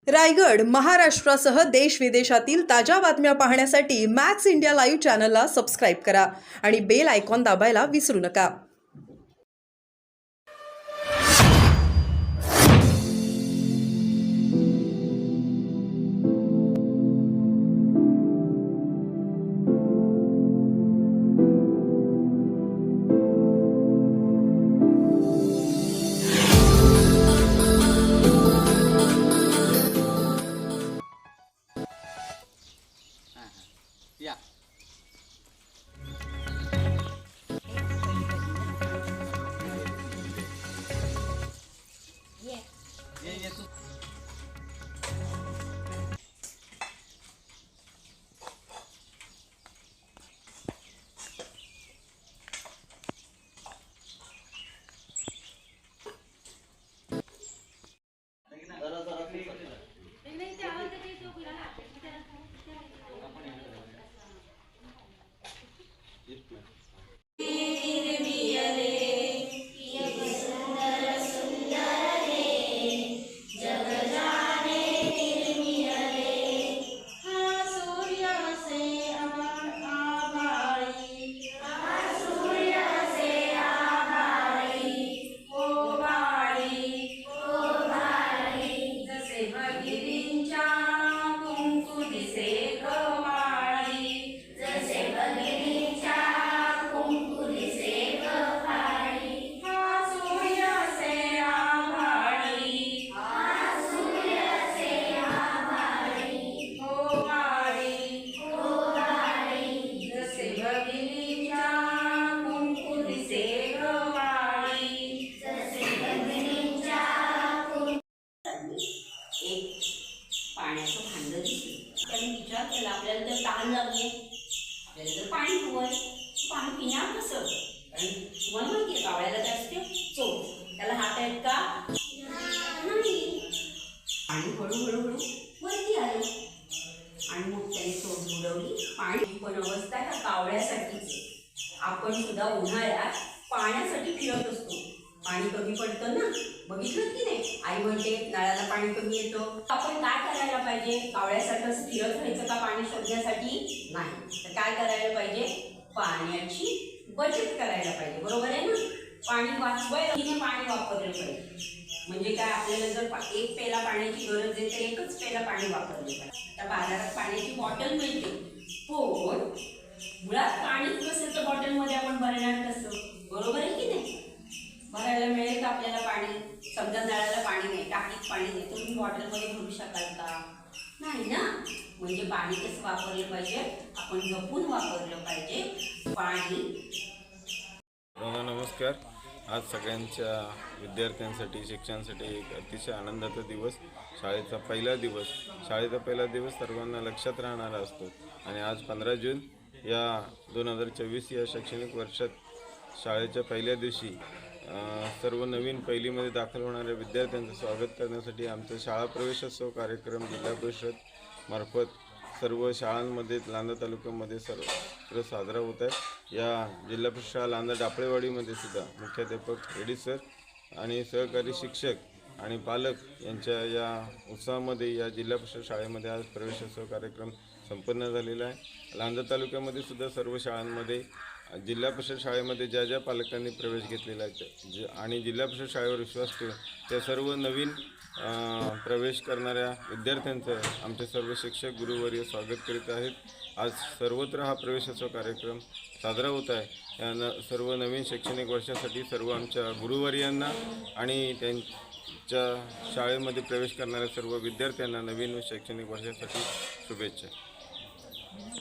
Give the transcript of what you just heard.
रायगड, महाराष्ट्रासह देश विदेशातील ताज्या बातम्या पाहण्यासाठी मॅक्स इंडिया लाईव्ह चॅनलला सबस्क्राईब करा आणि बेल आयकॉन दाबायला विसरू नका. या ये तू पाण्याचं भांडं दिसलं. त्यांनी विचार केला, आपल्याला जर तहान लागली, आपल्याला जर पाणी हवंय, पाणी पिणार कसं? कारण तुम्हाला माहिती आहे कावळ्याला काय असते चोच, त्याला हात आहेत का? नाही. पाणी हळूहळू वरती आलं आणि मग त्याने चोच बुडवली. पाणी पण अवस्था त्या कावळ्यासाठीच. आपण सुद्धा उन्हाळ्यात पाण्यासाठी फिरत असतो. पाणी कमी पडतं ना, बघितलं की नाही? आई म्हणते नळाला पाणी कमी येतं. आपण काय करायला पाहिजे? कावळ्यासारखं फिरत राहायचं का पाणी शोधण्यासाठी? नाही. तर काय करायला पाहिजे? पाण्याची बचत करायला पाहिजे. बरोबर आहे ना? पाणी वाचवायला पाणी वापरलं पाहिजे. म्हणजे काय, आपल्याला जर एक पेला पाण्याची गरज आहे तर एकच पेला पाणी वापरले पाहिजे. आता बाजारात पाण्याची बॉटल मिळते, पण मुळात पाणीच नसेल तर बॉटलमध्ये आपण भरणार कसं? बरोबर आहे की नाही? भरायला मिळेल का आपल्याला पाणी? समजा नळाला पाणी नाही, टाकीत पाणी नाही, तर तुम्ही बॉटलमध्ये भरू शकाल का? नाही ना. म्हणजे पाणी कसं वापरलं पाहिजे? आपण जपून वापरलं पाहिजे पाणी. नमस्कार. आज सगळ्यांच्या विद्यार्थ्यांसाठी, शिक्षणासाठी एक अतिशय आनंदाचा दिवस, शाळेचा पहिला दिवस. शाळेचा पहिला दिवस सर्वांना लक्षात राहणारा असतो आणि आज 15 जून या 2024 या शैक्षणिक वर्षात शाळेच्या पहिल्या दिवशी सर्व नवीन पहिलीमध्ये दाखल होणाऱ्या विद्यार्थ्यांचं स्वागत करण्यासाठी आमचा शाळा प्रवेशोत्सव कार्यक्रम जिल्हा परिषद मार्फत सर्व शाळांमध्ये लांजा तालुक्यामध्ये सर्वत्र साजरा होत आहे. या जिल्हा परिषद शाळा लांजा डापळेवाडीमध्ये सुद्धा मुख्याध्यापक एडी सर आणि सहकारी शिक्षक आणि पालक यांच्या या उत्साहामध्ये या जिल्हा परिषद शाळेमध्ये आज प्रवेशोत्सव कार्यक्रम संपन्न झालेला आहे. लांजा तालुक्यामध्ये सुद्धा सर्व शाळांमध्ये जिल्हा परिषद शाळेमध्ये ज्या ज्या पालकांनी प्रवेश घेतलेला आहे आणि जिल्हा परिषद शाळेवर विश्वास ठेवून त्या सर्व नवीन प्रवेश करणाऱ्या विद्यार्थ्यांचं आमचे सर्व शिक्षक गुरुवर्य स्वागत करीत आहेत. आज सर्वत्र हा प्रवेशोत्सव कार्यक्रम साजरा होत आहे. या सर्व नवीन शैक्षणिक वर्षासाठी सर्व आमच्या गुरुवर्यांना आणि त्यांच्या शाळेमध्ये प्रवेश करणाऱ्या सर्व विद्यार्थ्यांना नवीन शैक्षणिक वर्षासाठी शुभेच्छा.